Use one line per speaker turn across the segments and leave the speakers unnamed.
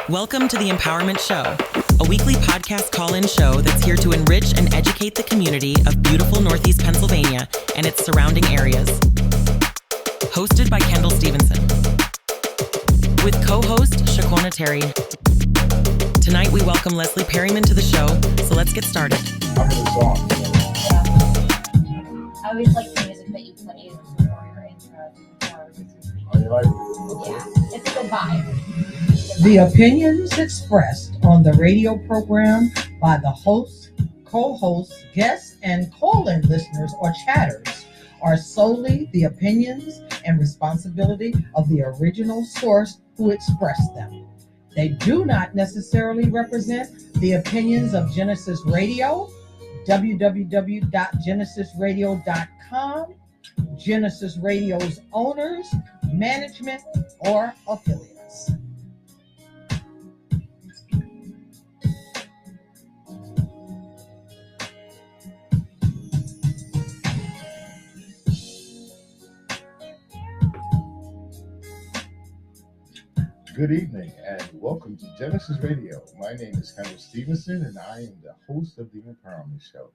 Welcome to the Empowerment Show, a weekly podcast call-in show that's here to enrich and educate the community of beautiful Northeast Pennsylvania and its surrounding areas. Hosted by Kendall Stevenson. With co-host Shaquana Terry. Tonight we welcome Leslie Perryman to the show, so let's get started.
I always like the music that you play for your intro.
Oh, you like it?
Yeah, it's a good vibe.
The opinions expressed on the radio program by the hosts, co-hosts, guests, and call-in listeners or chatters are solely the opinions and responsibility of the original source who expressed them. They do not necessarily represent the opinions of Genesis Radio, www.genesisradio.com, Genesis Radio's owners, management, or affiliates.
Good evening and welcome to Genesis Radio. My name is Kendall Stevenson and I am the host of the Empowerment Show.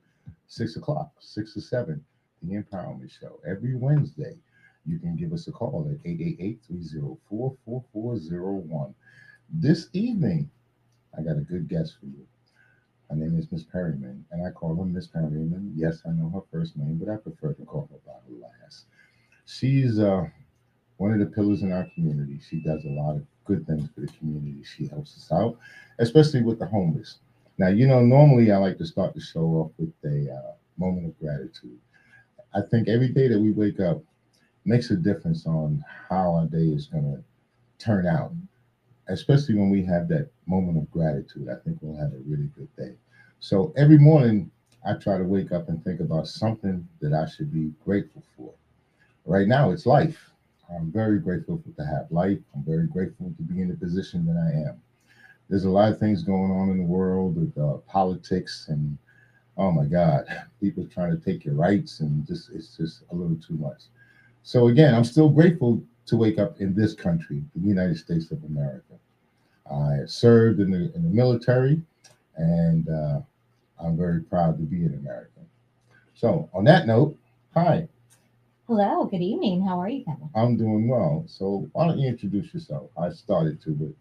6 o'clock, 6 to 7, the Empowerment Show. Every Wednesday, you can give us a call at 888-304-4401. This evening, I got a good guest for you. Her name is Miss Perryman, and I call her Miss Perryman. Yes, I know her first name, but I prefer to call her by her last. She's one of the pillars in our community. She does a lot of good things for the community. She helps us out, especially with the homeless. Now, normally I like to start the show off with a moment of gratitude. I think every day that we wake up makes a difference on how our day is going to turn out, especially when we have that moment of gratitude. I think we'll have a really good day. So every morning I try to wake up and think about something that I should be grateful for. Right now, it's life. I'm very grateful to have life. I'm very grateful to be in the position that I am. There's a lot of things going on in the world with politics and, oh my God, people trying to take your rights and it's just a little too much. So again, I'm still grateful to wake up in this country, the United States of America. I served in the military and I'm very proud to be an American. So on that note, hi.
Hello, good evening. How are you, Kendall?
I'm doing well. So why don't you introduce yourself? I started to, but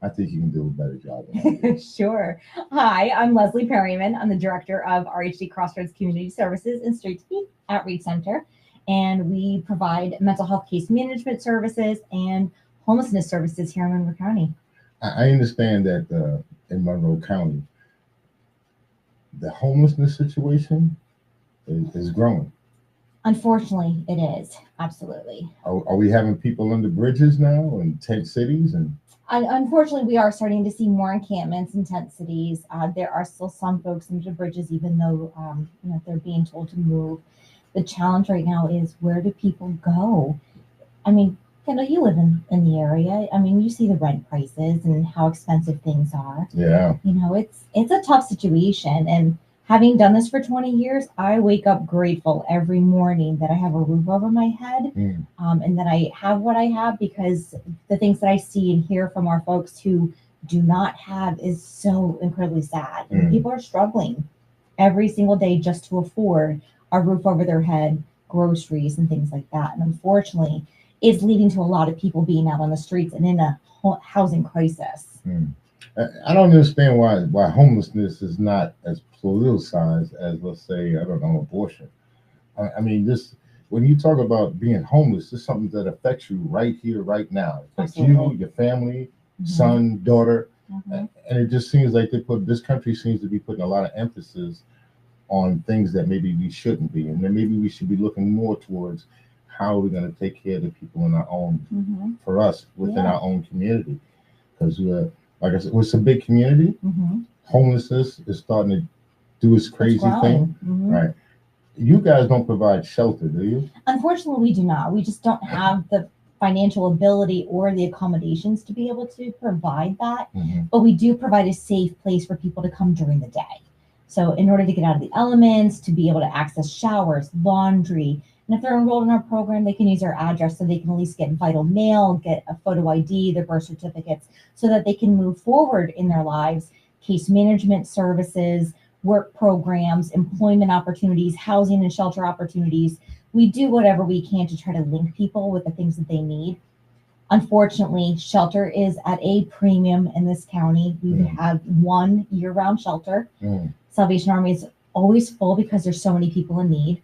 I think you can do a better job than I did.
Sure. Hi, I'm Leslie Perryman. I'm the director of RHD Crossroads Community Services and Street Team Outreach Center. And we provide mental health case management services and homelessness services here in Monroe County.
I understand that in Monroe County, the homelessness situation is growing.
Unfortunately, it is. Absolutely.
Are we having people under bridges now in tent cities? And
unfortunately, we are starting to see more encampments in tent cities. There are still some folks under bridges, even though they're being told to move. The challenge right now is, where do people go? I mean, Kendall, you live in the area. I mean, you see the rent prices and how expensive things are.
Yeah.
It's a tough situation. And having done this for 20 years, I wake up grateful every morning that I have a roof over my head and that I have what I have, because the things that I see and hear from our folks who do not have is so incredibly sad. And people are struggling every single day just to afford a roof over their head, groceries, and things like that. And unfortunately, it's leading to a lot of people being out on the streets and in a housing crisis.
I don't understand why homelessness is not as politicized as, let's say, I don't know, abortion. I mean, when you talk about being homeless, it's something that affects you right here, right now. It affects you, your family, son, daughter. And it just seems like this country seems to be putting a lot of emphasis on things that maybe we shouldn't be. And then maybe we should be looking more towards how we're going to take care of the people in our own, for us, within our own community. Because like I said, it's a big community. Homelessness is starting to do its crazy thing. Right. You guys don't provide shelter, do you?
Unfortunately, we do not. We just don't have the financial ability or the accommodations to be able to provide that. But we do provide a safe place for people to come during the day. So in order to get out of the elements, to be able to access showers, laundry, And if they're enrolled in our program, they can use our address so they can at least get vital mail, get a photo ID, their birth certificates, so that they can move forward in their lives, case management services, work programs, employment opportunities, housing and shelter opportunities. We do whatever we can to try to link people with the things that they need. Unfortunately, shelter is at a premium in this county. We have one year-round shelter. Salvation Army is always full because there's so many people in need.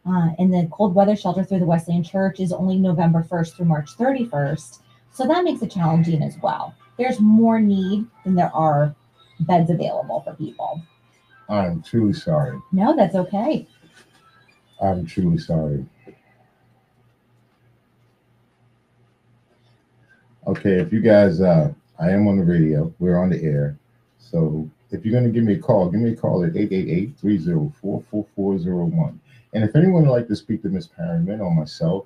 And the cold weather shelter through the Wesleyan Church is only November 1st through March 31st. So that makes it challenging as well. There's more need than there are beds available for people.
I'm truly sorry.
No, that's okay.
I'm truly sorry. Okay, if you guys, I am on the radio. We're on the air. So if you're going to give me a call at 888-304-4401. And if anyone would like to speak to Ms. Perryman or myself,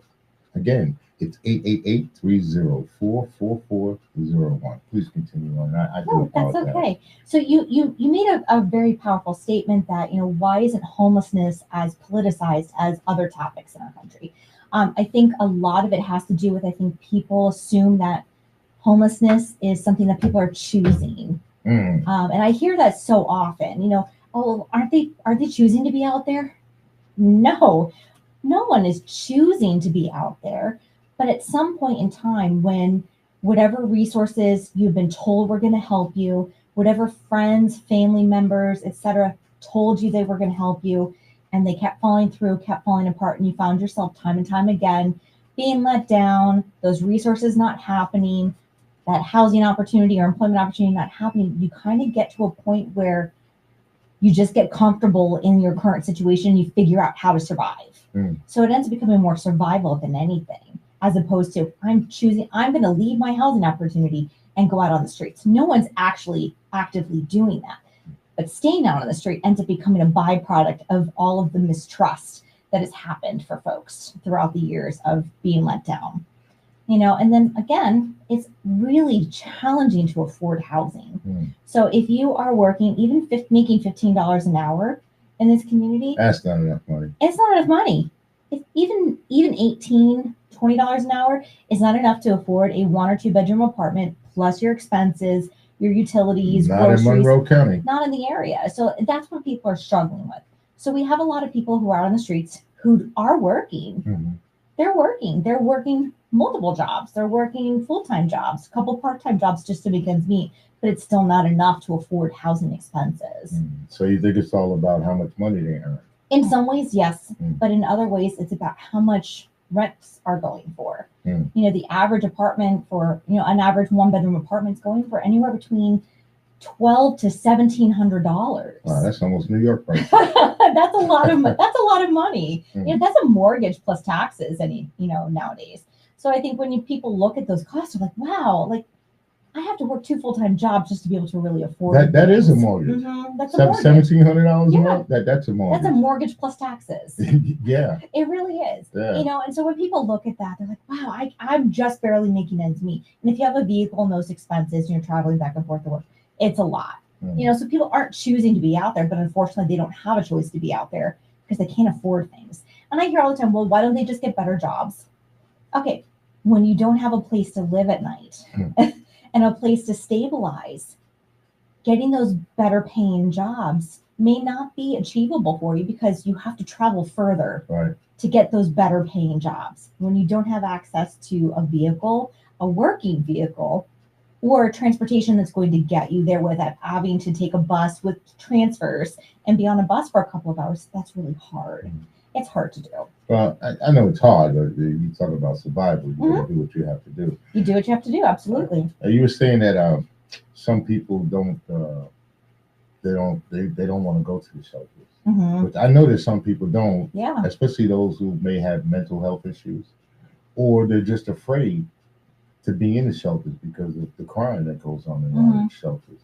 again, it's 888-304-4401. Please continue on. I do apologize.
That's okay. So you made a very powerful statement that, why isn't homelessness as politicized as other topics in our country? I think a lot of it has to do with, I think people assume that homelessness is something that people are choosing. And I hear that so often, oh, aren't they choosing to be out there? No one is choosing to be out there. But at some point in time, when whatever resources you've been told were going to help you, whatever friends, family members, etc., told you they were going to help you, and they kept falling through, kept falling apart, and you found yourself time and time again being let down, those resources not happening, that housing opportunity or employment opportunity not happening, you kind of get to a point where you just get comfortable in your current situation. You figure out how to survive. So it ends up becoming more survival than anything, as opposed to I'm going to leave my housing opportunity and go out on the streets. No one's actually actively doing that. But staying out on the street ends up becoming a byproduct of all of the mistrust that has happened for folks throughout the years of being let down. And then again, it's really challenging to afford housing. So if you are working, even making $15 an hour in this community,
that's not enough money.
It's not enough money. Even $18, $20 an hour is not enough to afford a 1 or 2 bedroom apartment plus your expenses, your utilities,
not
groceries,
in Monroe County,
not in the area. So that's what people are struggling with. So we have a lot of people who are on the streets who are working. They're working multiple jobs. They're working full-time jobs, a couple part-time jobs just to make ends meet, but it's still not enough to afford housing expenses.
So you think it's all about how much money they earn?
In some ways, yes, but in other ways, it's about how much rents are going for. The average apartment for, an average 1-bedroom apartment is going for anywhere between $1,200 to $1,700.
Wow, that's almost New York price.
That's a lot of money. That's a mortgage plus taxes, nowadays. So I think when people look at those costs, they're like, wow, I have to work 2 full-time jobs just to be able to really afford
that is a mortgage.
That's a mortgage.
$1,700 a month. That's a mortgage.
That's a mortgage plus taxes.
Yeah,
it really is.
Yeah.
And so when people look at that, they're like, wow, I'm just barely making ends meet. And if you have a vehicle and those expenses, and you're traveling back and forth to work, it's a lot. So people aren't choosing to be out there, but unfortunately they don't have a choice to be out there because they can't afford things. And I hear all the time, well, why don't they just get better jobs? Okay, when you don't have a place to live at night and a place to stabilize, getting those better paying jobs may not be achievable for you because you have to travel further to get those better paying jobs. When you don't have access to a vehicle, a working vehicle, or transportation that's going to get you there without having to take a bus with transfers and be on a bus for a couple of hours, that's really hard. It's hard to do.
Well, I know it's hard, but you talk about survival. You gotta do what you have to do.
You do what you have to do, absolutely.
You were saying that some people don't want to go to the shelters. Which I know that some people don't.
Yeah.
Especially those who may have mental health issues, or they're just afraid to be in the shelters because of the crime that goes on in all the shelters,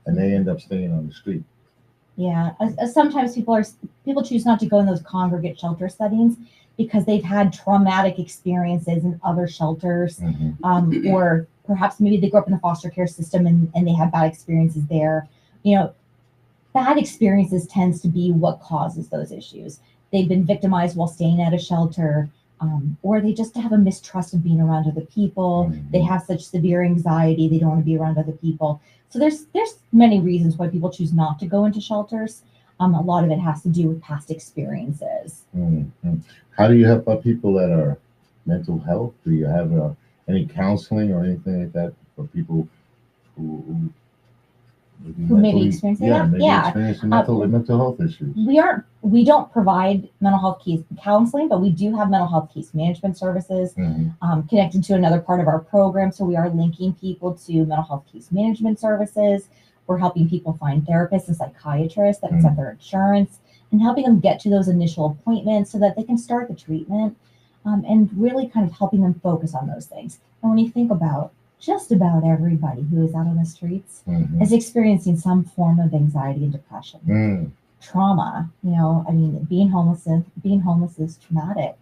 and they end up staying on the street.
Yeah, sometimes people choose not to go in those congregate shelter settings because they've had traumatic experiences in other shelters, or perhaps maybe they grew up in the foster care system and they had bad experiences there. Bad experiences tends to be what causes those issues. they've been victimized while staying at a shelter, or they just have a mistrust of being around other people. They have such severe anxiety, they don't want to be around other people. So there's many reasons why people choose not to go into shelters. A lot of it has to do with past experiences.
How do you help out people that are mental health? Do you have any counseling or anything like that for people who
maybe experiencing that?
Experiencing mental health issues.
We don't provide mental health case counseling, but we do have mental health case management services connected to another part of our program. So we are linking people to mental health case management services. We're helping people find therapists and psychiatrists that accept their insurance, and helping them get to those initial appointments so that they can start the treatment, and really kind of helping them focus on those things. And when you think about just about everybody who is out on the streets is experiencing some form of anxiety and depression, trauma. Being homeless is traumatic.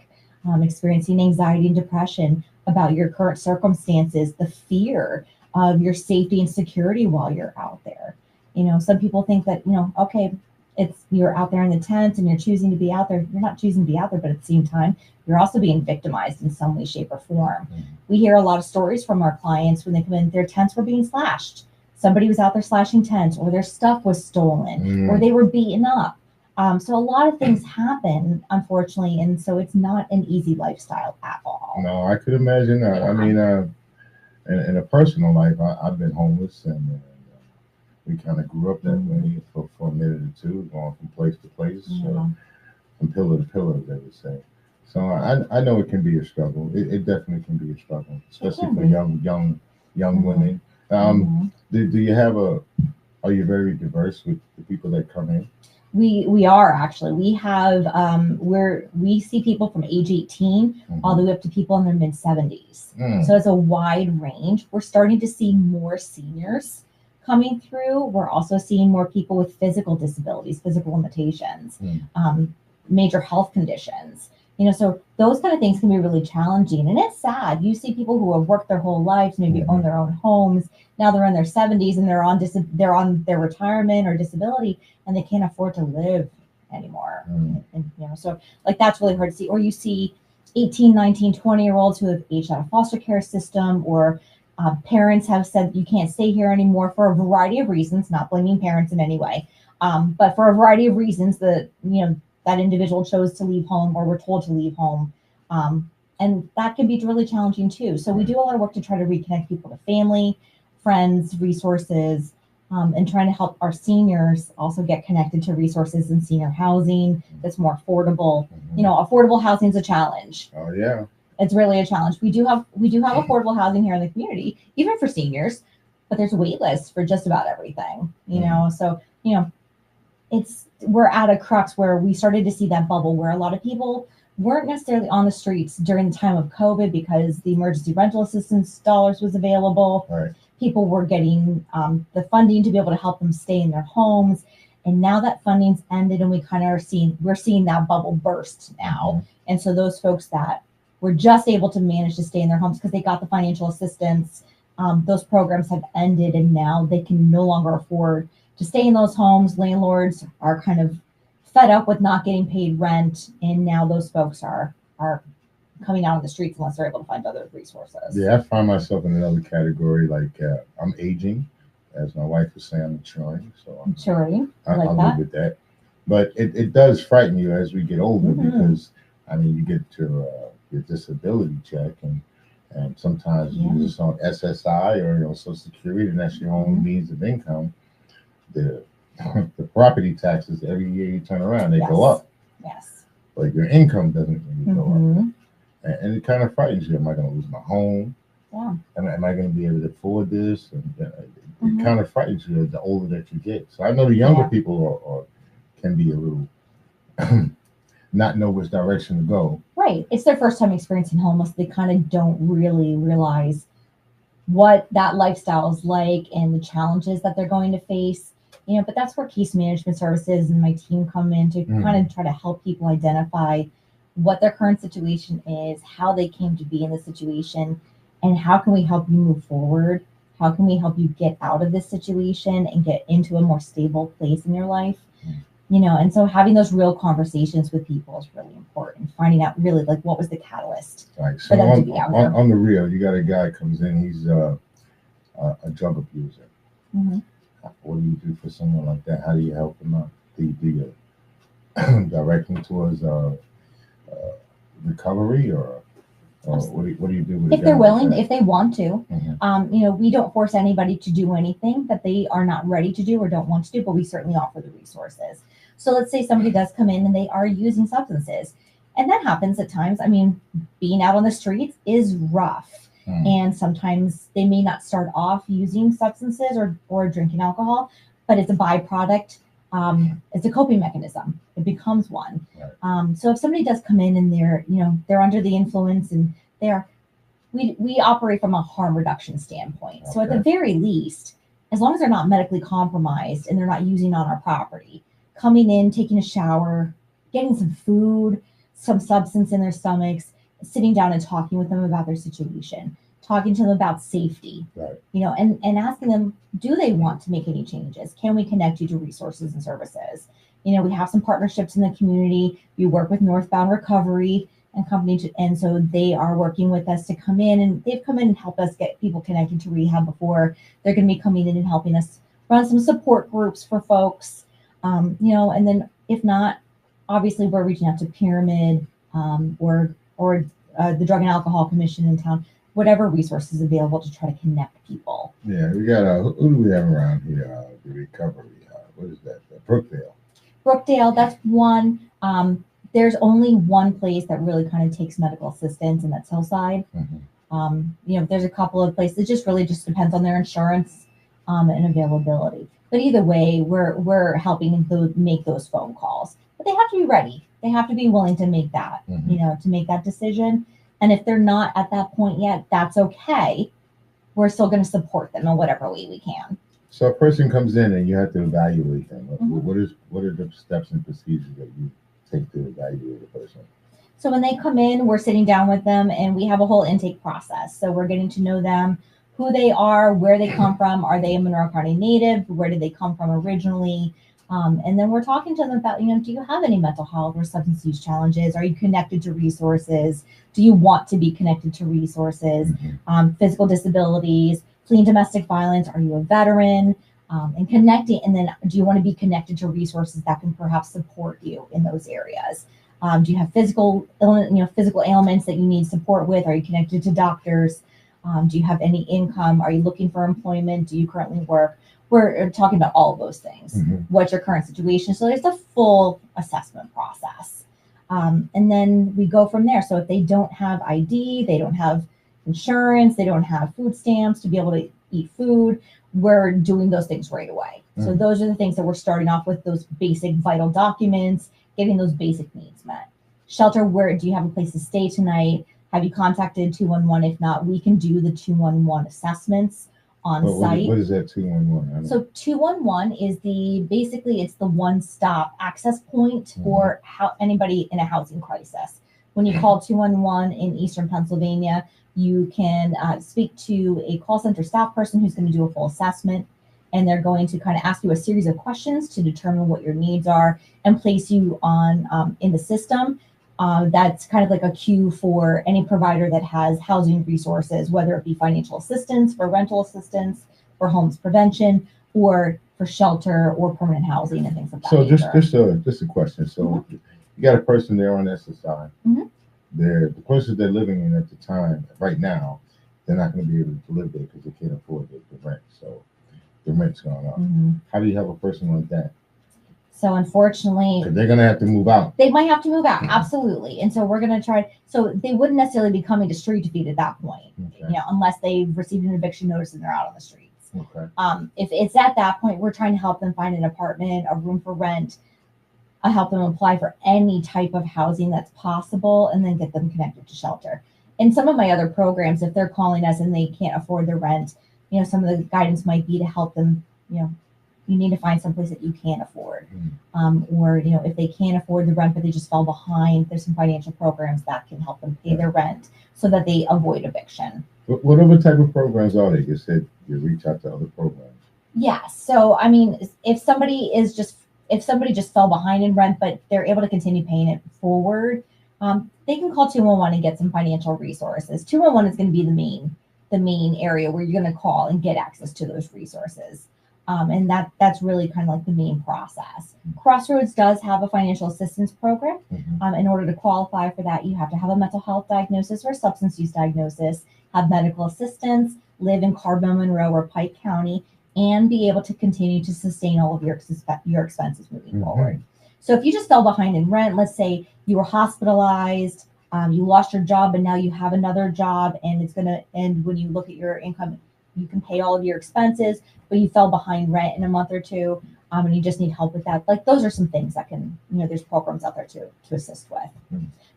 Experiencing anxiety and depression about your current circumstances, the fear of your safety and security while you're out there. Some people think that, okay, you're out there in the tent and you're choosing to be out there. You're not choosing to be out there, but at the same time, you're also being victimized in some way, shape, or form. We hear a lot of stories from our clients when they come in, their tents were being slashed. Somebody was out there slashing tents, or their stuff was stolen, or they were beaten up. So a lot of things happen, unfortunately, and so it's not an easy lifestyle at all.
No, I could imagine that. Yeah. In a personal life, I've been homeless, and we kind of grew up that way for a minute or two, going from place to place, from pillar to pillar, they would say. So I know it can be a struggle. It definitely can be a struggle, especially for young women. Do you have are you very diverse with the people that come in?
We are actually. We have we see people from age 18 all the way up to people in their mid 70s. So it's a wide range. We're starting to see more seniors coming through. We're also seeing more people with physical disabilities, physical limitations, major health conditions. So those kind of things can be really challenging, and it's sad. You see people who have worked their whole lives, maybe own their own homes. Now they're in their 70s and they're on their retirement or disability, and they can't afford to live anymore. And so that's really hard to see. Or you see 18, 19, 20-year-olds who have aged out of foster care system, or parents have said you can't stay here anymore for a variety of reasons. Not blaming parents in any way, but for a variety of reasons that individual chose to leave home or were told to leave home. And that can be really challenging too. So we do a lot of work to try to reconnect people to family, friends, resources, and trying to help our seniors also get connected to resources in senior housing that's more affordable. Affordable housing is a challenge.
Oh yeah.
It's really a challenge. We do have affordable housing here in the community, even for seniors, but there's wait lists for just about everything, so we're at a crux where we started to see that bubble where a lot of people weren't necessarily on the streets during the time of COVID because the emergency rental assistance dollars was available.
Right.
People were getting the funding to be able to help them stay in their homes. And now that funding's ended, and we're seeing that bubble burst now. And so those folks that were just able to manage to stay in their homes because they got the financial assistance, those programs have ended, and now they can no longer afford to stay in those homes. Landlords are kind of fed up with not getting paid rent, and now those folks are coming out on the streets unless they're able to find other resources.
Yeah, I find myself in another category. I'm aging, as my wife was saying, I'm maturing. So I'll live with that. But it does frighten you as we get older because you get to your disability check, and sometimes you're just on SSI or Social Security, and that's your only means of income. The property taxes every year you turn around, they go up.
Yes.
But your income doesn't really go up. And it kind of frightens you. Am I going to lose my home?
Yeah.
Am I going to be able to afford this? And it kind of frightens you the older that you get. So I know the younger people can be a little not know which direction to go.
Right. It's their first time experiencing homeless. They kind of don't really realize what that lifestyle is like and the challenges that they're going to face. But that's where case management services and my team come in to kind of try to help people identify what their current situation is, how they came to be in the situation, and how can we help you move forward? How can we help you get out of this situation and get into a more stable place in your life? And so having those real conversations with people is really important. Finding out really like what was the catalyst
Right.
for
So
them to be out there.
on the real, you got a guy comes in, he's a drug abuser.
Mm-hmm.
What do you do for someone like that? How do you help them out? Do you direct them towards recovery, or what do you do with
If they're willing, if they want to?
Mm-hmm.
We don't force anybody to do anything that they are not ready to do or don't want to do, but we certainly offer the resources. So let's say somebody does come in and they are using substances, and that happens at times. Being out on the streets is rough. And sometimes they may not start off using substances or drinking alcohol, but it's a byproduct. It's a coping mechanism. It becomes one.
Right.
So if somebody does come in and they're under the influence and we operate from a harm reduction standpoint.
Okay.
So at the very least, as long as they're not medically compromised and they're not using on our property, coming in, taking a shower, getting some food, some substance in their stomachs, sitting down and talking with them about their situation, talking to them about safety,
Right.
And asking them, do they want to make any changes? Can we connect you to resources and services? We have some partnerships in the community. We work with Northbound Recovery and company, and so they are working with us to come in, and they've come in and helped us get people connected to rehab before. They're going to be coming in and helping us run some support groups for folks, and then if not, obviously we're reaching out to Pyramid, or the Drug and Alcohol Commission in town, whatever resources available to try to connect people.
Yeah, we got who do we have around here? The recovery. What is that?
Brookdale, that's one. There's only one place that really kind of takes medical assistance, and that's Hillside.
Mm-hmm.
There's a couple of places. It just really depends on their insurance and availability. But either way, we're helping them make those phone calls. But they have to be ready. They have to be willing to make that, to make that decision. And if they're not at that point yet, that's okay. We're still going to support them in whatever way we can.
So a person comes in and you have to evaluate them.
Mm-hmm.
What are the steps and procedures that you take to evaluate a person?
So when they come in, we're sitting down with them and we have a whole intake process. So we're getting to know them, who they are, where they come from. Are they a Monroe County native? Where did they come from originally? And then we're talking to them about, do you have any mental health or substance use challenges? Are you connected to resources? Do you want to be connected to resources? Physical disabilities, fleeing domestic violence? Are you a veteran? And connecting, and then do you want to be connected to resources that can perhaps support you in those areas? Do you have physical ailments that you need support with? Are you connected to doctors? Do you have any income? Are you looking for employment? Do you currently work? We're talking about all of those things. What's your current situation? So there's a full assessment process. And then we go from there. So if they don't have ID, they don't have insurance, they don't have food stamps to be able to eat food, we're doing those things right away. So those are the things that we're starting off with, those basic vital documents, getting those basic needs met. Shelter, where do you have a place to stay tonight? Have you contacted 211? If not, we can do the 211 assessments on site.
What is that 211?
So 211 is it's the one-stop access point for anybody in a housing crisis. When you call 211 in Eastern Pennsylvania, you can speak to a call center staff person who's going to do a full assessment, and they're going to kind of ask you a series of questions to determine what your needs are and place you on in the system. That's kind of like a queue for any provider that has housing resources, whether it be financial assistance, for rental assistance, for homeless prevention, or for shelter or permanent housing and things like that.
So just a question. So you got a person there on SSI. The person they're living in at the time, right now, they're not going to be able to live there because they can't afford the rent. So the rent's going up. How do you have a person like that?
So unfortunately,
they're going to have to move out.
They might have to move out, absolutely. And so we're going to try. So they wouldn't necessarily be coming to street defeat at that point, unless they've received an eviction notice and they're out on the streets. If it's at that point, we're trying to help them find an apartment, a room for rent. I help them apply for any type of housing that's possible, and then get them connected to shelter. In some of my other programs, if they're calling us and they can't afford the rent, some of the guidance might be to help them, you need to find someplace that you can afford. Or, if they can't afford the rent, but they just fall behind, there's some financial programs that can help them pay their rent so that they avoid eviction.
What other type of programs are they? You said you reach out to other programs.
Yeah. So, if somebody is just, if somebody just fell behind in rent, but they're able to continue paying it forward, they can call 211 and get some financial resources. 211 is going to be the main area where you're going to call and get access to those resources. And that's really kind of like the main process. Crossroads does have a financial assistance program. In order to qualify for that, you have to have a mental health diagnosis or substance use diagnosis, have medical assistance, live in Carbon Monroe or Pike County, and be able to continue to sustain all of your expenses moving forward. So if you just fell behind in rent, let's say you were hospitalized, you lost your job, and now you have another job, and it's going to end when you look at your income, you can pay all of your expenses, but you fell behind rent in a month or two, and you just need help with that. Like those are some things that can, there's programs out there to assist with.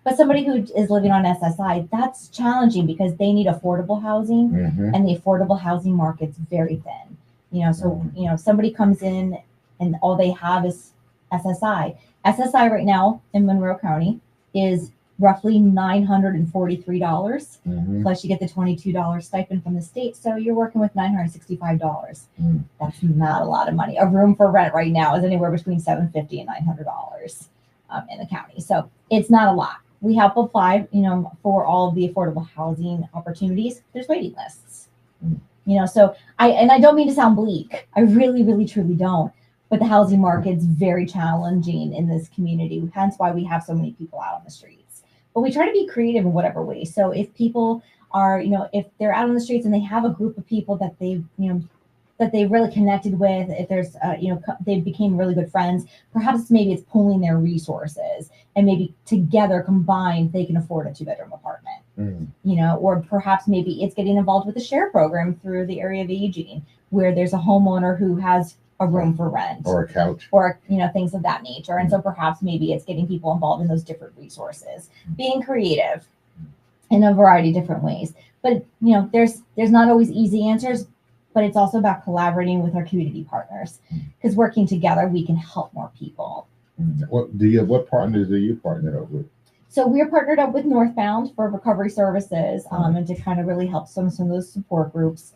But somebody who is living on SSI, that's challenging because they need affordable housing, and the affordable housing market's very thin. If somebody comes in and all they have is SSI. SSI right now in Monroe County is roughly $943. Plus you get the $22 stipend from the state. So you're working with $965. That's not a lot of money. A room for rent right now is anywhere between $750 and $900 in the county. So it's not a lot. We help apply, for all of the affordable housing opportunities. There's waiting lists. So I don't mean to sound bleak. I really, really, truly don't. But the housing market's very challenging in this community. Hence why we have so many people out on the streets. But we try to be creative in whatever way. So if people are, if they're out on the streets and they have a group of people that they've, that they really connected with, if there's, they became really good friends, perhaps maybe it's pooling their resources and maybe together combined, they can afford a 2-bedroom apartment, or perhaps maybe it's getting involved with the share program through the area of aging, where there's a homeowner who has a room for rent
or a couch
or, things of that nature. And so perhaps maybe it's getting people involved in those different resources, being creative in a variety of different ways. But, there's not always easy answers, but it's also about collaborating with our community partners, because working together, we can help more people.
What partners are you partnered up with?
So we're partnered up with Northbound for recovery services, and to kind of really help some of those support groups.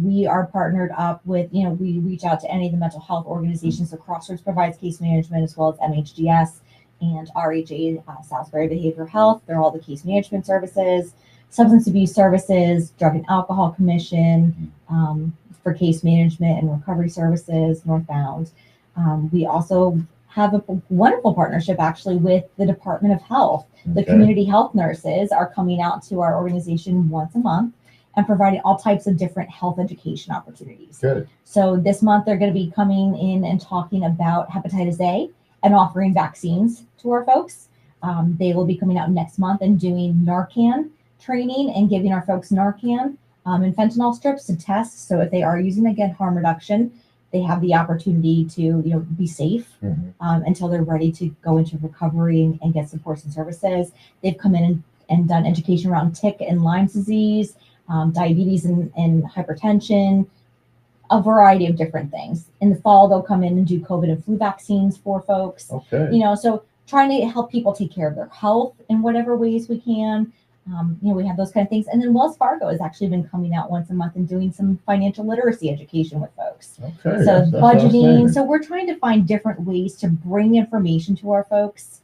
We are partnered up with, we reach out to any of the mental health organizations. So Crossroads provides case management, as well as MHDS and RHA, Salisbury Behavioral Health. They're all the case management services. Substance abuse services, Drug and Alcohol Commission, for case management and recovery services, Northbound. We also have a wonderful partnership actually with the Department of Health. The community health nurses are coming out to our organization once a month and providing all types of different health education opportunities.
Good.
So this month they're going to be coming in and talking about hepatitis A and offering vaccines to our folks. They will be coming out next month and doing Narcan training and giving our folks Narcan and fentanyl strips to test. So if they are using, again, harm reduction, they have the opportunity to be safe until they're ready to go into recovery and get supports and services. They've come in and done education around tick and Lyme disease, diabetes and hypertension, a variety of different things. In the fall, they'll come in and do COVID and flu vaccines for folks. So trying to help people take care of their health in whatever ways we can. We have those kind of things. And then Wells Fargo has actually been coming out once a month and doing some financial literacy education with folks. So that's budgeting. So we're trying to find different ways to bring information to our folks,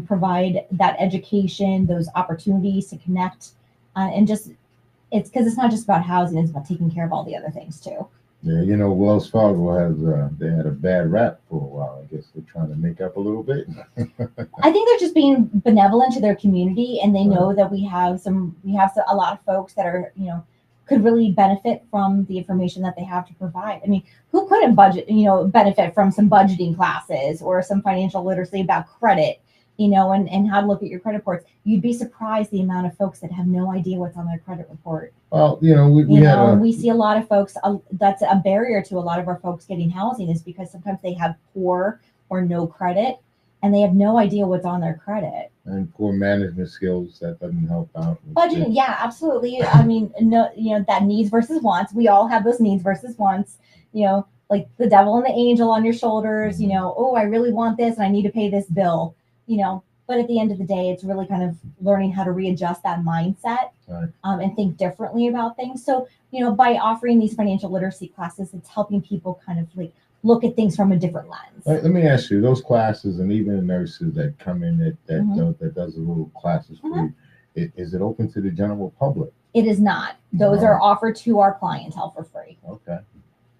provide that education, those opportunities to connect, and just, it's because it's not just about housing, it's about taking care of all the other things too.
Yeah, Wells Fargo they had a bad rap for a while. I guess they're trying to make up a little bit.
I think they're just being benevolent to their community, and they know that we have a lot of folks that are, could really benefit from the information that they have to provide. I mean, who couldn't benefit from some budgeting classes or some financial literacy about credit, and how to look at your credit reports? You'd be surprised the amount of folks that have no idea what's on their credit report.
Well,
we see a lot of folks, that's a barrier to a lot of our folks getting housing, is because sometimes they have poor or no credit and they have no idea what's on their credit.
And poor management skills, that doesn't help out.
Budgeting, yeah, absolutely. I mean, that needs versus wants. We all have those needs versus wants, like the devil and the angel on your shoulders, oh, I really want this and I need to pay this bill, but at the end of the day, it's really kind of learning how to readjust that mindset
Right.
and think differently about things. So, by offering these financial literacy classes, it's helping people kind of like look at things from a different lens.
Let me ask you, those classes and even the nurses that come in that
Mhm.
does the little classes for you, is it open to the general public?
It is not. Those are offered to our clientele for free.
Okay.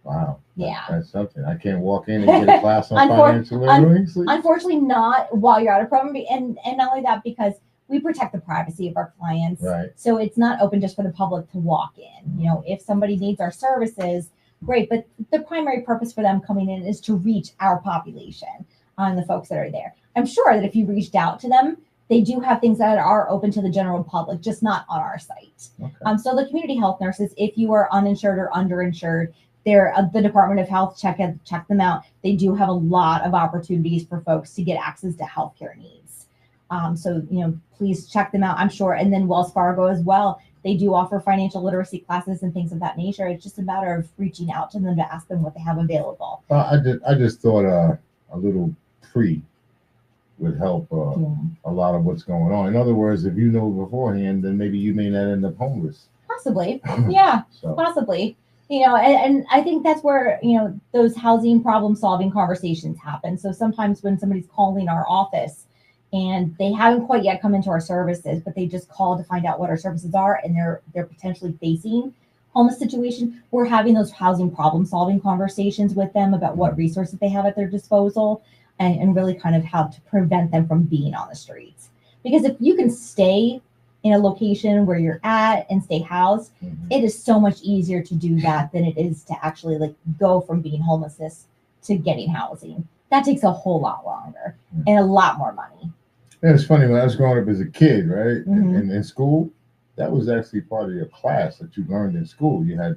Wow.
Yeah.
That's something. I can't walk in and get a class on financial literacy.
Unfortunately, not while you're at a program, and not only that, because we protect the privacy of our clients.
Right.
So it's not open just for the public to walk in. If somebody needs our services, great. But the primary purpose for them coming in is to reach our population and the folks that are there. I'm sure that if you reached out to them, they do have things that are open to the general public, just not on our site.
Okay.
So the community health nurses, if you are uninsured or underinsured, they're the Department of Health, check them out. They do have a lot of opportunities for folks to get access to healthcare needs. So please check them out. I'm sure. And then Wells Fargo as well. They do offer financial literacy classes and things of that nature. It's just a matter of reaching out to them to ask them what they have available.
I just thought a little pre would help a lot of what's going on. In other words, if you know beforehand, then maybe you may not end up homeless.
Possibly. Yeah, possibly. And I think that's where, those housing problem solving conversations happen. So sometimes when somebody's calling our office and they haven't quite yet come into our services, but they just call to find out what our services are and they're potentially facing homeless situation, we're having those housing problem solving conversations with them about what resources they have at their disposal and really kind of how to prevent them from being on the streets. Because if you can stay in a location where you're at and stay housed, it is so much easier to do that than it is to actually like go from being homelessness to getting housing. That takes a whole lot longer and a lot more money.
Yeah, it's funny, when I was growing up as a kid, right? In school, that was actually part of your class that you learned in school. You had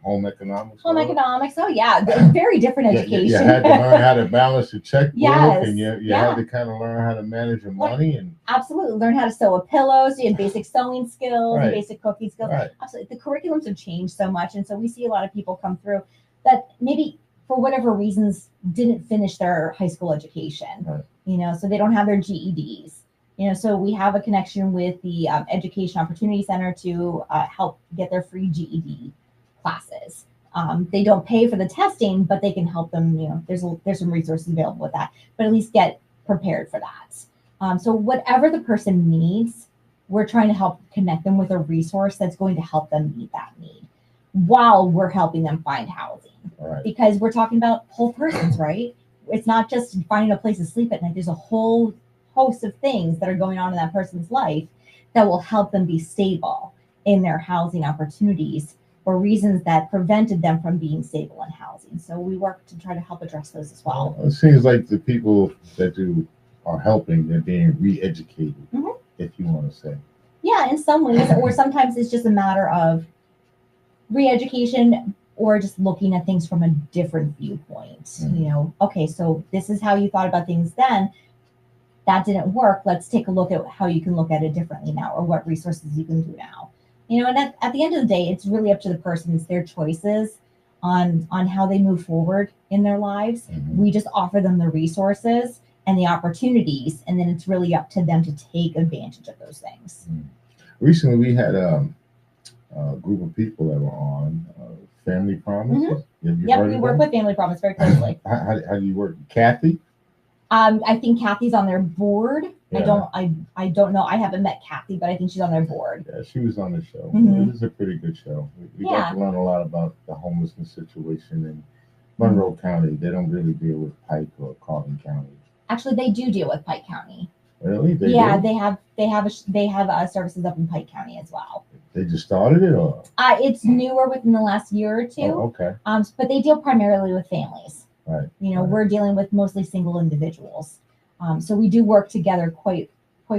home economics?
Home economics, oh yeah, very different education.
You had to learn how to balance your checkbook, and you
had
to kind of learn how to manage your money. And
absolutely, learn how to sew a pillow, so you had basic sewing skills, and basic cooking skills.
Right.
Absolutely, the curriculums have changed so much, and so we see a lot of people come through that maybe for whatever reasons didn't finish their high school education.
Right.
So they don't have their GEDs. So we have a connection with the Education Opportunity Center to help get their free GED classes. They don't pay for the testing, but they can help them. There's some resources available with that, but at least get prepared for that. So whatever the person needs, we're trying to help connect them with a resource that's going to help them meet that need while we're helping them find housing.
Right.
Because we're talking about whole persons, right? It's not just finding a place to sleep at night. There's a whole host of things that are going on in that person's life that will help them be stable in their housing opportunities for reasons that prevented them from being stable in housing. So we work to try to help address those as well.
It seems like the people that are helping, they're being re-educated, if you want to say.
Yeah, in some ways, or sometimes it's just a matter of re-education or just looking at things from a different viewpoint. Okay, so this is how you thought about things then. That didn't work. Let's take a look at how you can look at it differently now, or what resources you can do now. And at the end of the day, it's really up to the person. It's their choices on how they move forward in their lives. We just offer them the resources and the opportunities, and then it's really up to them to take advantage of those things.
Recently, we had a group of people that were on Family Promise.
Yep, we work with Family Promise very closely.
How do you work? Kathy?
I think Kathy's on their board.
Yeah.
I don't know. I haven't met Kathy, but I think she's on their board.
Yeah, she was on the show. It was a pretty good show. We got to learn a lot about the homelessness situation in Monroe County. They don't really deal with Pike or Carlton County.
Actually, they do deal with Pike County.
Really? They
have services up in Pike County as well.
They just started it, or?
It's newer within the last year or two.
Oh, okay.
But they deal primarily with families.
Right.
We're dealing with mostly single individuals. So we do work together quite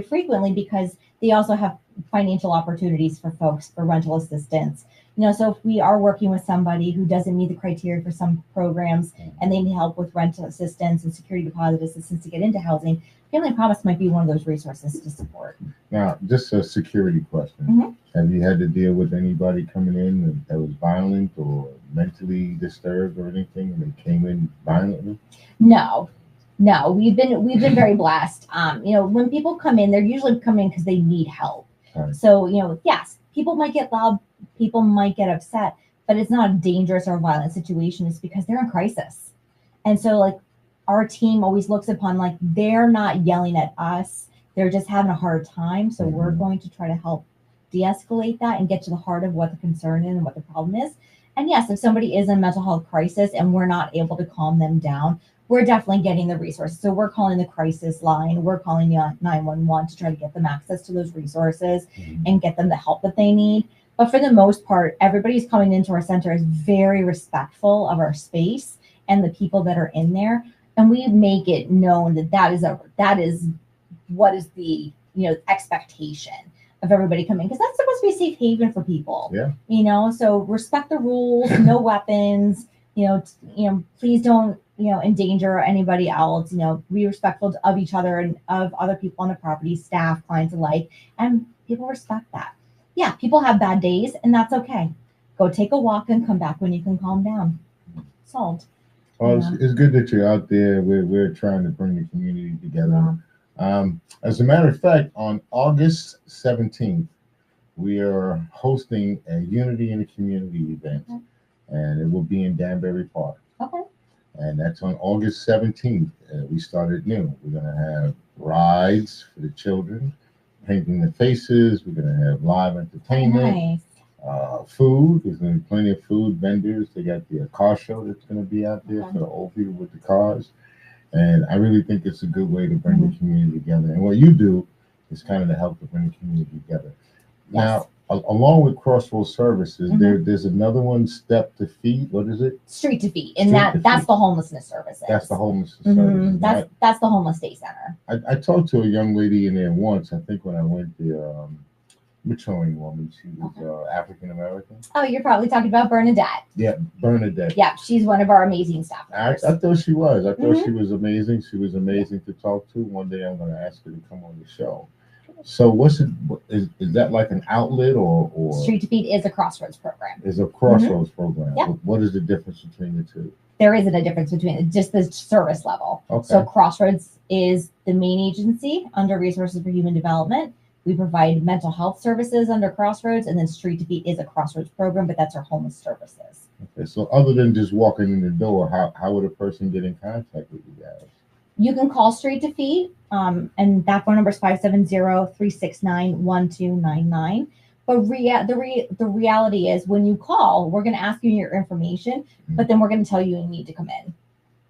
frequently because they also have financial opportunities for folks for rental assistance. So if we are working with somebody who doesn't meet the criteria for some programs and they need help with rental assistance and security deposit assistance to get into housing, Family Promise might be one of those resources to support.
Now, just a security question. Have you had to deal with anybody coming in that was violent or mentally disturbed or anything, and they came in violently?
No, we've been very blessed. When people come in, they're usually coming because they need help.
Right.
So, yes, people might get loud, people might get upset, but it's not a dangerous or violent situation. It's because they're in crisis. And so, like, our team always looks upon, like, they're not yelling at us, they're just having a hard time. So we're going to try to help de-escalate that and get to the heart of what the concern is and what the problem is. And yes, if somebody is in a mental health crisis and we're not able to calm them down, we're definitely getting the resources. So we're calling the crisis line, we're calling 911 to try to get them access to those resources and get them the help that they need. But for the most part, everybody's coming into our center is very respectful of our space and the people that are in there. And we make it known that is what is the expectation of everybody coming, because that's supposed to be a safe haven for people.
Yeah.
So respect the rules, no weapons, please don't, endanger anybody else, be respectful of each other and of other people on the property, staff, clients alike, and people respect that. Yeah, people have bad days and that's okay. Go take a walk and come back when you can calm down. Solved.
Well, it's good that you're out there. We're trying to bring the community together. As a matter of fact, on August 17th, we are hosting a Unity in the Community event, and it will be in Danbury Park.
Okay.
And that's on August 17th. We start at noon. We're going to have rides for the children, painting the faces. We're going to have live entertainment.
Nice.
Food. There's going to be plenty of food vendors. They got the car show that's going to be out there for the old people with the cars. And I really think it's a good way to bring the community together. And what you do is kind of to help to bring the community together. Now, along with Crossroads Services, there's another one, Step to Feet. What is it?
Street to Feet. And that's the homelessness services.
That's the homelessness services.
That's the homeless day center.
I talked to a young lady in there once, I think when I went there, maturing woman. She was African American.
Oh, you're probably talking about Bernadette.
Yeah, Bernadette.
Yeah, she's one of our amazing staff members.
I thought she was. I thought she was amazing. She was amazing to talk to. One day I'm going to ask her to come on the show. So what's it? Is that like an outlet or?
Street to Feet is a Crossroads program.
Is a Crossroads program.
Yep.
What is the difference between the two?
There isn't a difference between just the service level.
Okay.
So Crossroads is the main agency under Resources for Human Development. We provide mental health services under Crossroads, and then Street to Feet is a Crossroads program, but that's our homeless services.
Okay, so other than just walking in the door, how would a person get in contact with you guys?
You can call Street to Feet, and that phone number is 570-369-1299. But the reality is, when you call, we're going to ask you your information, but then we're going to tell you need to come in.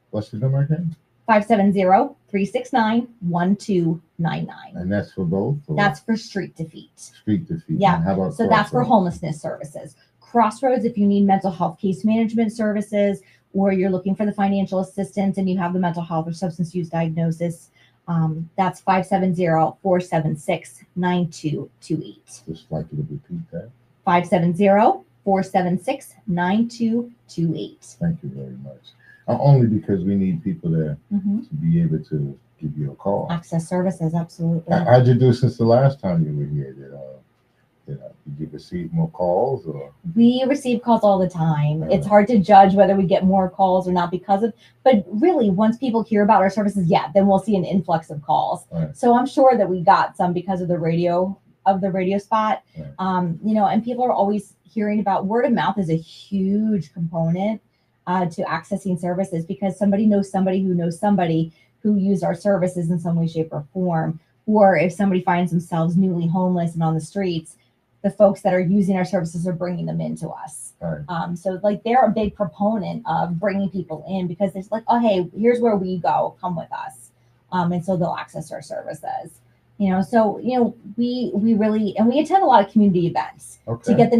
What's the number again?
570-369-1299.
And that's for both? Or?
That's for Street to Feet.
Street to Feet.
Yeah.
And how about
so that's for homelessness services. Crossroads, if you need mental health case management services, or you're looking for the financial assistance and you have the mental health or substance use diagnosis, that's 570-476-9228.
Just like you to repeat that.
570-476-9228.
Thank you very much. Only because we need people there to be able to give you a call.
Access services, absolutely.
How'd you do since the last time you were here? Did you receive more calls? Or?
We receive calls all the time. It's hard to judge whether we get more calls or not but really, once people hear about our services, then we'll see an influx of calls.
Right.
So I'm sure that we got some because of the radio spot.
Right.
And people are always hearing about word of mouth is a huge component to accessing services, because somebody knows somebody who knows somebody who used our services in some way, shape, or form. Or if somebody finds themselves newly homeless and on the streets, the folks that are using our services are bringing them into us.
Right.
So like they're a big proponent of bringing people in, because it's like, oh, hey, here's where we go, come with us. And so they'll access our services. We really, and we attend a lot of community events to get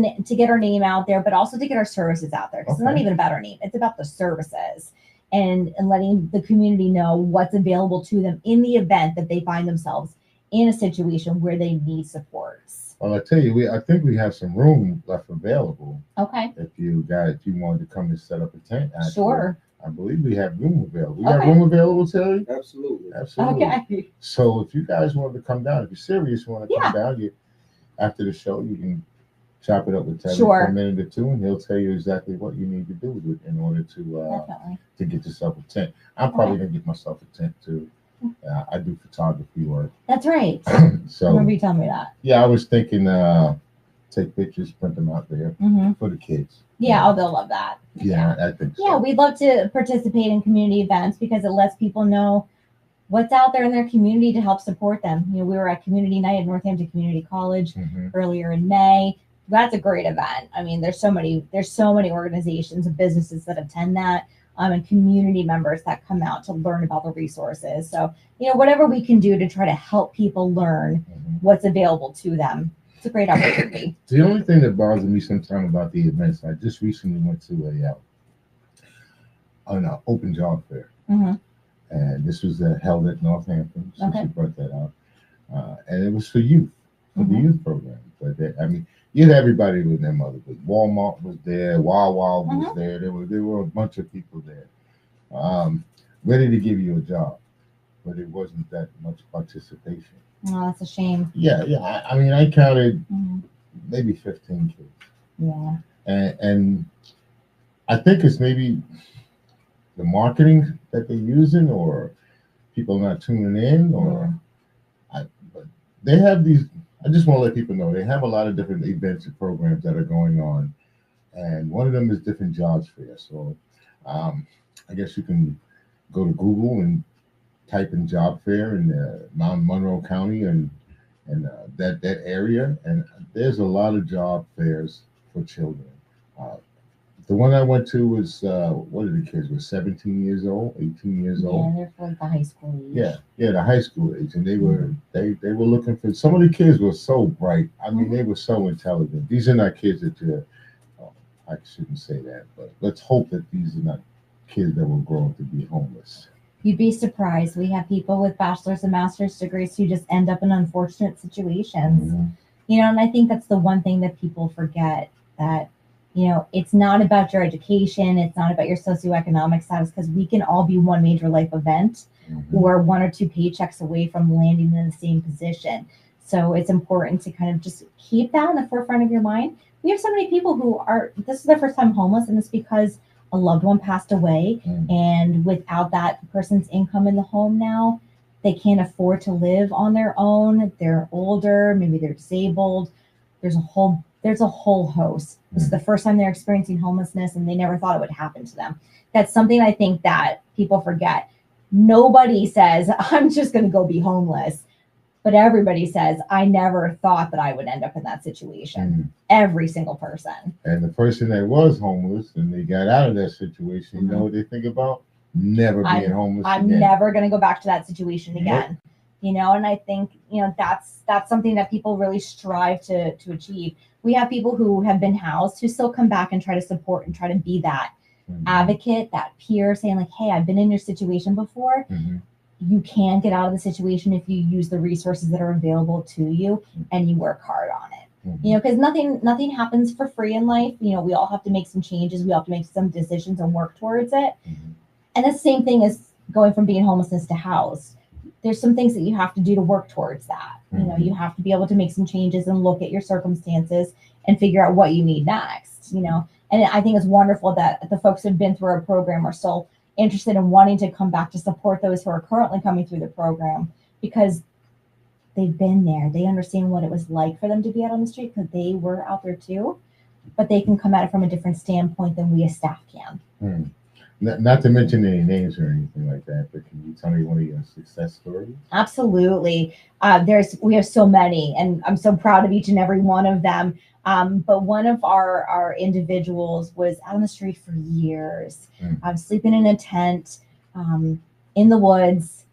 our name out there, but also to get our services out there. Because it's not even about our name, it's about the services and letting the community know what's available to them in the event that they find themselves in a situation where they need supports.
Well, I tell you, I think we have some room left available.
Okay.
If you wanted to come and set up a tent. Actually,
sure.
I believe we have room available. We got room available, Terry?
Absolutely.
Okay.
So if you guys wanted to come down, if you're serious, you want to come down, after the show, you can chop it up with Terry for a minute or two, and he'll tell you exactly what you need to do in order to get yourself a tent. I'm probably going to get myself a tent too. I do photography work.
That's right. I remember
So
you telling me that.
yeah, I was thinking take pictures, print them out there for the kids.
Yeah, oh, they'll love that.
Yeah, I think so.
Yeah, we'd love to participate in community events because it lets people know what's out there in their community to help support them. You know, we were at community night at Northampton Community College earlier in May. That's a great event. I mean, there's so many organizations and businesses that attend that, and community members that come out to learn about the resources. So, you know, whatever we can do to try to help people learn what's available to them, it's a great opportunity.
The only thing that bothers me sometimes about the events, I just recently went to an open job fair. And this was held at Northampton, so she brought that out. And it was for youth, for the youth program. But I mean, you had everybody with their mother. But Walmart was there, Wawa was there. There were a bunch of people there, ready to give you a job, but it wasn't that much participation.
Oh, that's a shame.
Yeah. I mean, I counted maybe 15 kids.
Yeah.
And I think it's maybe the marketing that they're using, or people not tuning in, or but they have these. I just want to let people know they have a lot of different events and programs that are going on, and one of them is different jobs fairs. So I guess you can go to Google and type in job fair in Mount Monroe County and that area, and there's a lot of job fairs for children. The one I went to was what are the kids? Were 17 years old, 18 years old.
Yeah, they're for like the high school age.
Yeah, the high school age, and they were looking for. Some of the kids were so bright. I mean, they were so intelligent. These are not kids that I shouldn't say that, but let's hope that these are not kids that will grow up to be homeless.
You'd be surprised. We have people with bachelor's and master's degrees who just end up in unfortunate situations. You know, and I think that's the one thing that people forget, that you know, it's not about your education. It's not about your socioeconomic status, because we can all be one major life event or one or two paychecks away from landing in the same position. So it's important to kind of just keep that in the forefront of your mind. We have so many people who this is their first time homeless, and it's because a loved one passed away. And without that person's income in the home now, they can't afford to live on their own. They're older, maybe they're disabled. There's a whole host. This is the first time they're experiencing homelessness, and they never thought it would happen to them. That's something I think that people forget. Nobody says, I'm just going to go be homeless. But everybody says, I never thought that I would end up in that situation. Every single person.
And the person that was homeless and they got out of that situation, you know what they think about? Never being homeless again.
I'm never going to go back to that situation again. You know, and I think, you know, that's something that people really strive to achieve. We have people who have been housed who still come back and try to support and try to be that advocate, that peer, saying like, hey, I've been in your situation before. You can get out of the situation if you use the resources that are available to you and you work hard on it. You know, because nothing happens for free in life. You know, we all have to make some changes. We all have to make some decisions and work towards it. And the same thing as going from being homelessness to housed. There's some things that you have to do to work towards that. You know, you have to be able to make some changes and look at your circumstances and figure out what you need next, you know. And I think it's wonderful that the folks who've been through our program are still interested in wanting to come back to support those who are currently coming through the program, because they've been there. They understand what it was like for them to be out on the street, because they were out there too, but they can come at it from a different standpoint than we as staff can.
Not to mention any names or anything like that, but can you tell me one of your success stories?
Absolutely. We have so many, and I'm so proud of each and every one of them. But one of our individuals was out on the street for years, sleeping in a tent, in the woods,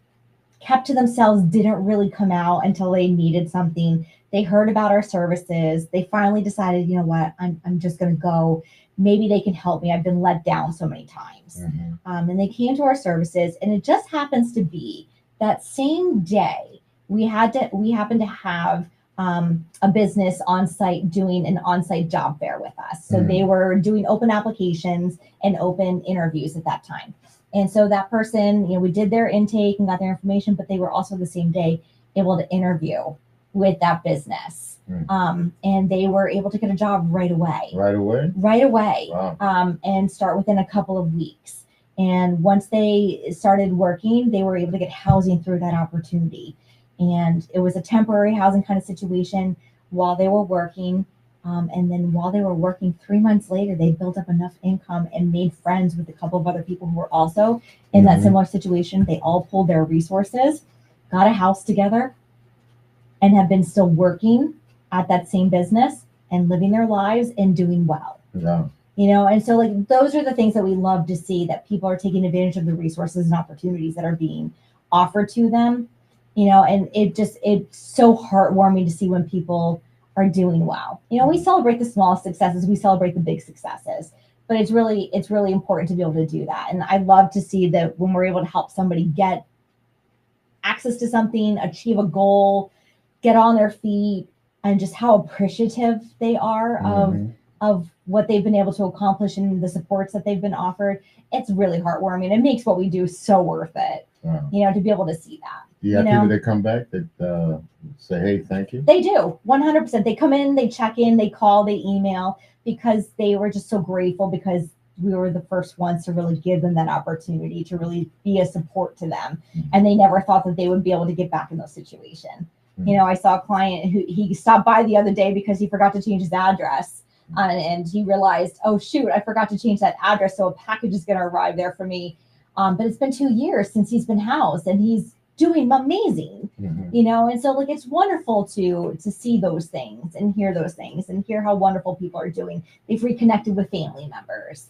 kept to themselves, didn't really come out until they needed something. They heard about our services. They finally decided, you know what, I'm just going to go. Maybe they can help me. I've been let down so many times. And they came to our services, and it just happens to be that same day we happened to have a business on site doing an on-site job fair with us. So they were doing open applications and open interviews at that time. And so that person, you know, we did their intake and got their information, but they were also the same day able to interview with that business. And they were able to get a job right away.
Right away?
Right away.
Wow.
And start within a couple of weeks. And once they started working, they were able to get housing through that opportunity. And it was a temporary housing kind of situation while they were working. And then while they were working, 3 months later, they built up enough income and made friends with a couple of other people who were also in that similar situation. They all pulled their resources, got a house together, and have been still working at that same business and living their lives and doing well.
Yeah.
And so like those are the things that we love to see, that people are taking advantage of the resources and opportunities that are being offered to them. And it's so heartwarming to see when people are doing well. We celebrate the small successes, we celebrate the big successes, but it's really important to be able to do that. And I love to see that when we're able to help somebody get access to something, achieve a goal, get on their feet, and just how appreciative they are of what they've been able to accomplish and the supports that they've been offered. It's really heartwarming. It makes what we do so worth it.
Wow.
To be able to see that.
You have people that come back that say, hey, thank you?
They do, 100%. They come in, they check in, they call, they email, because they were just so grateful, because we were the first ones to really give them that opportunity to really be a support to them. And they never thought that they would be able to get back in those situations. I saw a client who he stopped by the other day because he forgot to change his address. And he realized, oh, shoot, I forgot to change that address. So a package is going to arrive there for me. But it's been 2 years since he's been housed, and he's doing amazing, and so like it's wonderful to see those things and hear those things and hear how wonderful people are doing. They've reconnected with family members.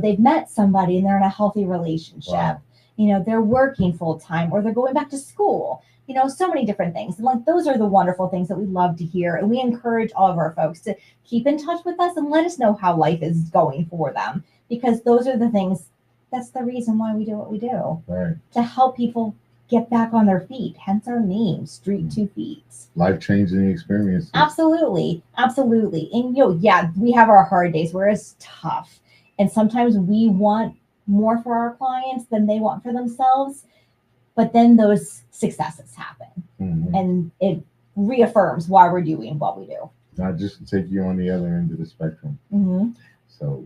They've met somebody and they're in a healthy relationship. Wow. They're working full time, or they're going back to school. So many different things. And like those are the wonderful things that we love to hear. And we encourage all of our folks to keep in touch with us and let us know how life is going for them, because those are the things. That's the reason why we do what we do. Right. To help people get back on their feet, hence our name, Street 2 Feet.
Life-changing experience.
Absolutely. And we have our hard days where it's tough, and sometimes we want more for our clients than they want for themselves, but then those successes happen, and it reaffirms why we're doing what we do.
Now, just to take you on the other end of the spectrum, so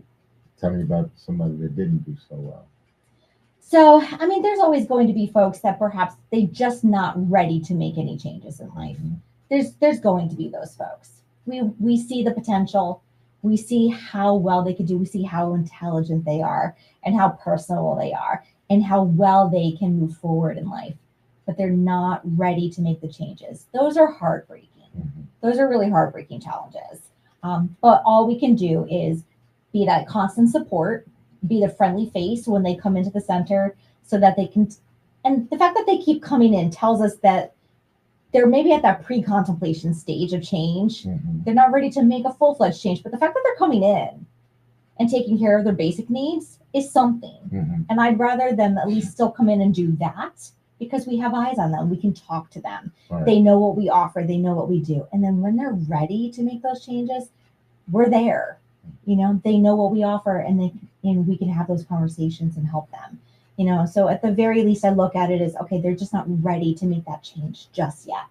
tell me about somebody that didn't do so well.
So, there's always going to be folks that perhaps they're just not ready to make any changes in life. There's going to be those folks. We see the potential. We see how well they could do. We see how intelligent they are and how personable they are and how well they can move forward in life. But they're not ready to make the changes. Those are heartbreaking. Those are really heartbreaking challenges. But all we can do is be that constant support, be the friendly face when they come into the center, so that they can, and the fact that they keep coming in tells us that they're maybe at that pre-contemplation stage of change. They're not ready to make a full-fledged change, but the fact that they're coming in and taking care of their basic needs is something. And I'd rather them at least still come in and do that, because we have eyes on them. We can talk to them. Right. They know what we offer. They know what we do. And then when they're ready to make those changes, we're there. They know what we offer, and we can have those conversations and help them. So at the very least, I look at it as, okay, they're just not ready to make that change just yet.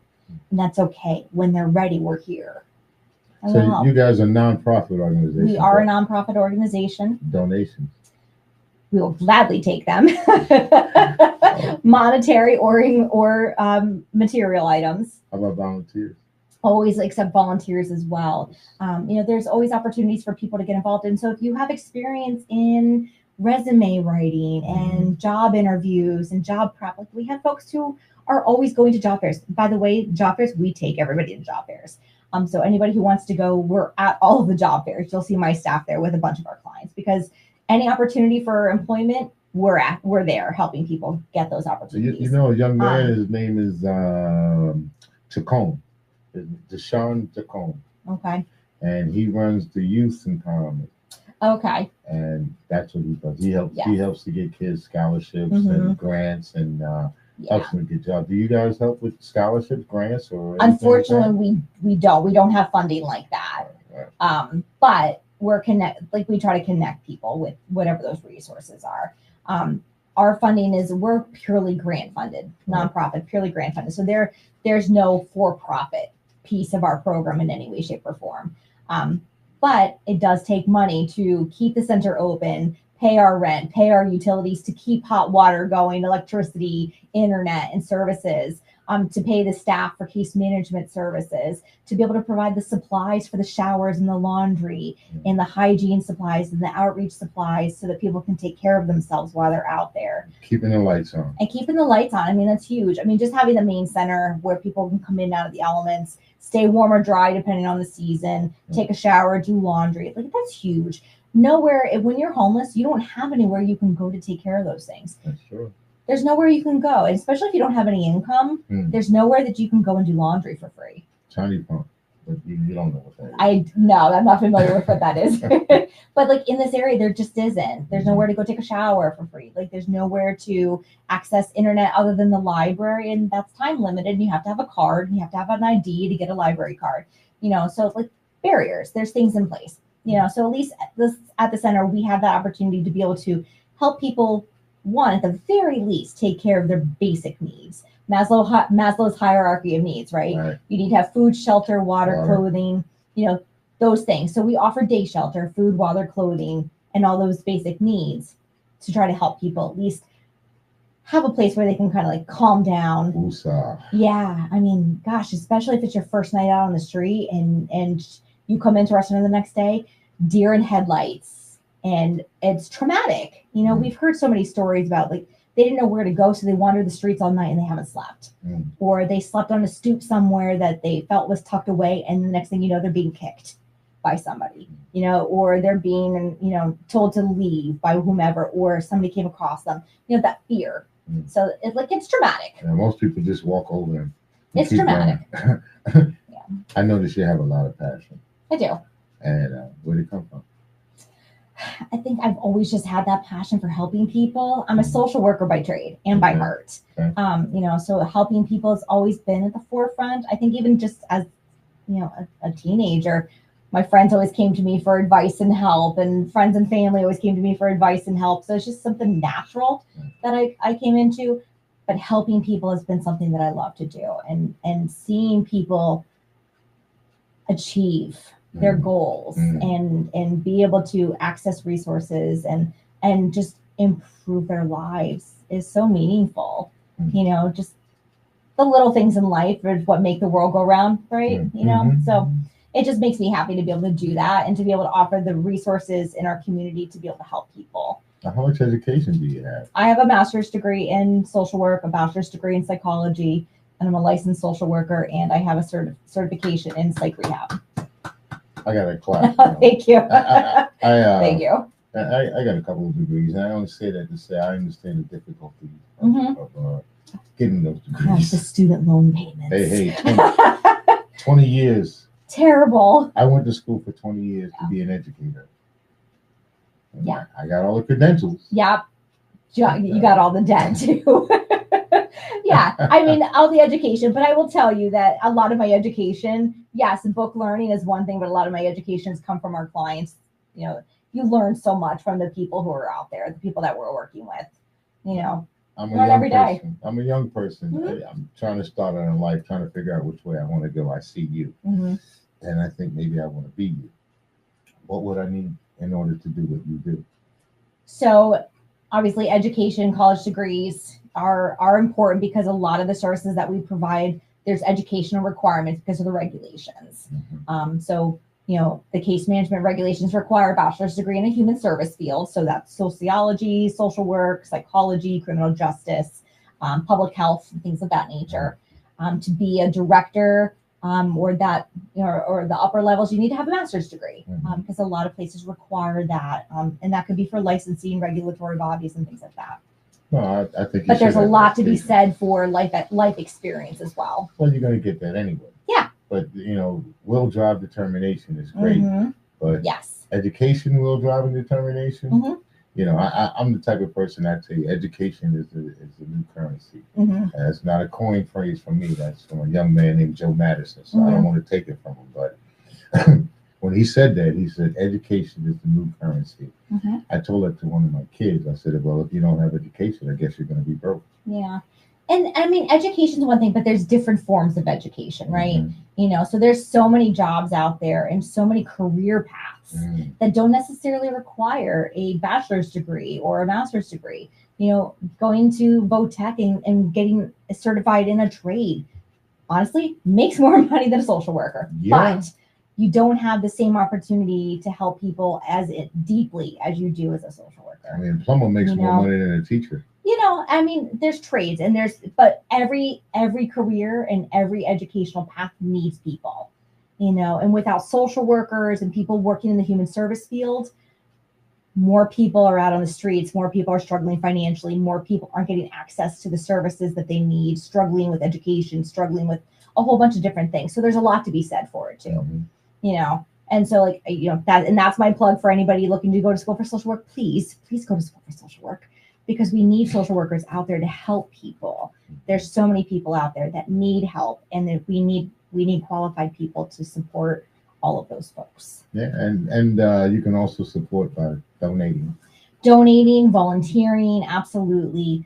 And that's okay. When they're ready, we're here.
So you guys are a nonprofit organization.
We are a nonprofit organization.
Donations.
We will gladly take them. Monetary or material items.
How about volunteers?
Always accept volunteers as well. There's always opportunities for people to get involved in. So if you have experience in resume writing and job interviews and job prep, like we have folks who are always going to job fairs. By the way, job fairs, we take everybody to job fairs. So anybody who wants to go, we're at all of the job fairs. You'll see my staff there with a bunch of our clients, because any opportunity for employment, we're there helping people get those opportunities.
A young man, his name is Chacon. Deshaun Chacon.
Okay.
And he runs the youth empowerment.
Okay.
And that's what he does. He helps to get kids scholarships and grants and helps them get jobs. Do you guys help with scholarships, grants, or?
Unfortunately, we don't. We don't have funding like that. Right. But we're we try to connect people with whatever those resources are. Our funding we're purely grant funded, nonprofit, purely grant funded. So there's no for-profit piece of our program in any way, shape, or form. But it does take money to keep the center open, pay our rent, pay our utilities, to keep hot water going, electricity, internet, and services, to pay the staff for case management services, to be able to provide the supplies for the showers and the laundry and the hygiene supplies and the outreach supplies so that people can take care of themselves while they're out there.
Keeping the lights on.
And keeping the lights on. I mean, that's huge. I mean, just having the main center where people can come in and out of the elements, stay warm or dry depending on the season, take a shower, do laundry. Like, that's huge. Nowhere, when you're homeless, you don't have anywhere you can go to take care of those things.
That's true.
There's nowhere you can go, and especially if you don't have any income. There's nowhere that you can go and do laundry for free.
Tiny pump, but you don't know what that is.
I'm not familiar with what that is. But like in this area, there just isn't. There's nowhere to go take a shower for free. Like there's nowhere to access internet other than the library, and that's time limited. And you have to have a card, and you have to have an ID to get a library card. So it's like barriers. There's things in place. So at least at the center, we have that opportunity to be able to help people. One, at the very least, take care of their basic needs. Maslow's hierarchy of needs, right? You need to have food, shelter, water, clothing, those things. So we offer day shelter, food, water, clothing, and all those basic needs to try to help people at least have a place where they can kind of like calm down.
Woosah.
Yeah. I mean, gosh, especially if it's your first night out on the street and you come into a restaurant the next day, deer in headlights. And it's traumatic. We've heard so many stories about like they didn't know where to go, so they wandered the streets all night and they haven't slept. Or they slept on a stoop somewhere that they felt was tucked away, and the next thing you know, they're being kicked by somebody, or they're being, told to leave by whomever, or somebody came across them. That fear. So it's traumatic.
And most people just walk over them.
It's traumatic.
Yeah. I notice you have a lot of passion.
I do.
And where did it come from?
I think I've always just had that passion for helping people. I'm a social worker by trade and by heart.
Okay.
So helping people has always been at the forefront. I think even just as, a teenager, my friends always came to me for advice and help, and friends and family always came to me for advice and help. So it's just something natural that I came into, but helping people has been something that I love to do, and seeing people achieve their goals and be able to access resources and just improve their lives is so meaningful. Just the little things in life is what make the world go round, right? So it just makes me happy to be able to do that and to be able to offer the resources in our community to be able to help people.
Now, how much education do you have?
I have a master's degree in social work, a bachelor's degree in psychology, and I'm a licensed social worker, and I have a certification in psych rehab.
I got a class.
Thank you.
Thank
you.
I got a couple of degrees, and I only say that to say I understand the difficulty of getting those degrees.
Gosh, the student loan payments.
Hey, 20 years.
Terrible.
I went to school for 20 years to be an educator. And
Yeah.
I got all the credentials.
Yep. You got all the debt too. Yeah, I mean, all the education, but I will tell you that a lot of my education, yes, book learning is one thing, but a lot of my educations come from our clients. You learn so much from the people who are out there, the people that we're working with.
I'm
learn every day.
I'm a young person. I'm trying to start out in life, trying to figure out which way I want to go. I see you, and I think maybe I want to be you. What would I need in order to do what you do?
So obviously education, college degrees are important because a lot of the services that we provide, there's educational requirements because of the regulations. So, the case management regulations require a bachelor's degree in a human service field. So that's sociology, social work, psychology, criminal justice, public health, and things of that nature. To be a director or the upper levels, you need to have a master's degree because a lot of places require that. And that could be for licensing, regulatory bodies, and things like that.
No, I think.
But there's a lot to be said for life experience as well.
Well, you're going to get that anyway.
Yeah.
But will drive determination is great. But
yes,
education, will drive and determination. I'm the type of person I tell you, education is the new currency. It's not a coin phrase from me. That's from a young man named Joe Madison. So I don't want to take it from him. But when he said that, he said, education is the new currency. I told that to one of my kids. I said, well, if you don't have education, I guess you're going to be broke.
Yeah. And I mean, education is one thing, but there's different forms of education, right?
Mhm.
So there's so many jobs out there and so many career paths that don't necessarily require a bachelor's degree or a master's degree. Going to VOTech and getting certified in a trade, honestly, makes more money than a social worker.
Yeah.
But you don't have the same opportunity to help people deeply as you do as a social worker.
I mean, plumber makes more money than a teacher.
I mean, there's trades but every career and every educational path needs people, and without social workers and people working in the human service field, more people are out on the streets, more people are struggling financially, more people aren't getting access to the services that they need, struggling with education, struggling with a whole bunch of different things. So there's a lot to be said for it too, And so that's my plug for anybody looking to go to school for social work. Please go to school for social work, because we need social workers out there to help people. There's so many people out there that need help, and that we need qualified people to support all of those folks.
Yeah, and you can also support by donating,
volunteering, absolutely.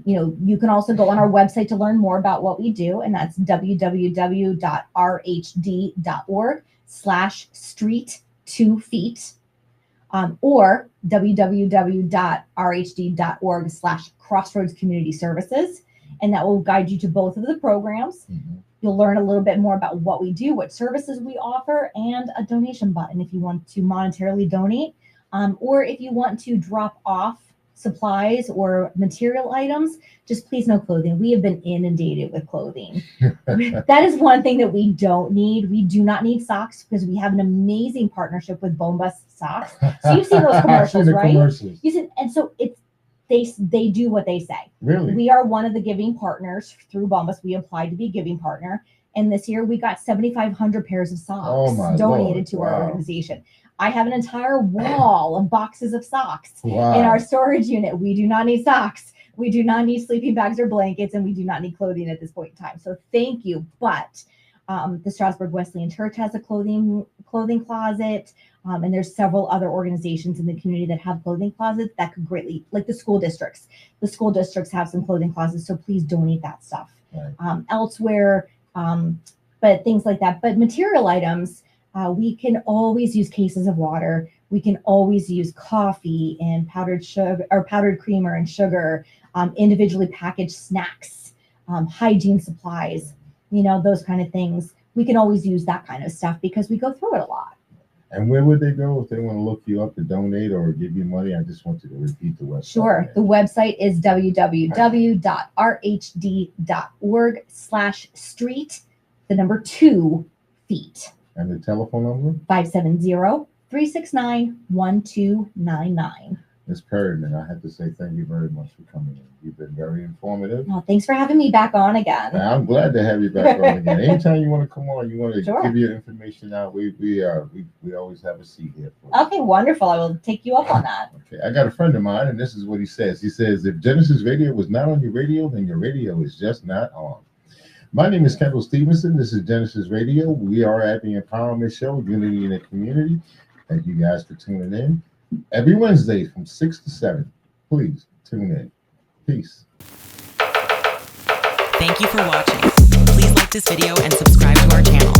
You can also go on our website to learn more about what we do, and that's www.rhd.org/street2feet. Or www.rhd.org/Crossroads Community Services. And that will guide you to both of the programs.
Mm-hmm.
You'll learn a little bit more about what we do, what services we offer, and a donation button if you want to monetarily donate, or if you want to drop off supplies or material items. Just please no clothing. We have been inundated with clothing. That is one thing that we don't need. We do not need socks, because we have an amazing partnership with Bombas Socks. So you've seen those commercials, right?
Commercials.
And so they do what they say.
Really?
We are one of the giving partners through Bombas. We applied to be a giving partner, and this year we got 7,500 pairs of socks donated to our organization. I have an entire wall of boxes of socks in our storage unit. We do not need socks. We do not need sleeping bags or blankets, and we do not need clothing at this point in time. So thank you. But the Strasburg Wesleyan Church has a clothing closet, and there's several other organizations in the community that have clothing closets that could greatly, like the school districts. The school districts have some clothing closets, so please donate that stuff elsewhere. But things like that. But material items, we can always use cases of water. We can always use coffee and powdered sugar or powdered creamer and sugar, individually packaged snacks, hygiene supplies, those kind of things. We can always use that kind of stuff because we go through it a lot.
And where would they go if they want to look you up to donate or give you money? I just want you to repeat the website.
Sure. The website is www.rhd.org/street2feet.
And the telephone number?
570-369-1299.
Ms. Perryman, I have to say thank you very much for coming in. You've been very informative.
Well, thanks for having me back on again.
I'm glad to have you back on again. Anytime you want to come on, you want to give your information out, we always have a seat here for you.
Okay, wonderful. I will take you up on that.
Okay, I got a friend of mine, and this is what he says. He says, if Genesis Radio was not on your radio, then your radio is just not on. My name is Kendall Stevenson. This is Genesis Radio. We are at the Empowerment Show, Unity in the Community. Thank you guys for tuning in. Every Wednesday from 6 to 7. Please tune in. Peace.
Thank you for watching. Please like this video and subscribe to our channel.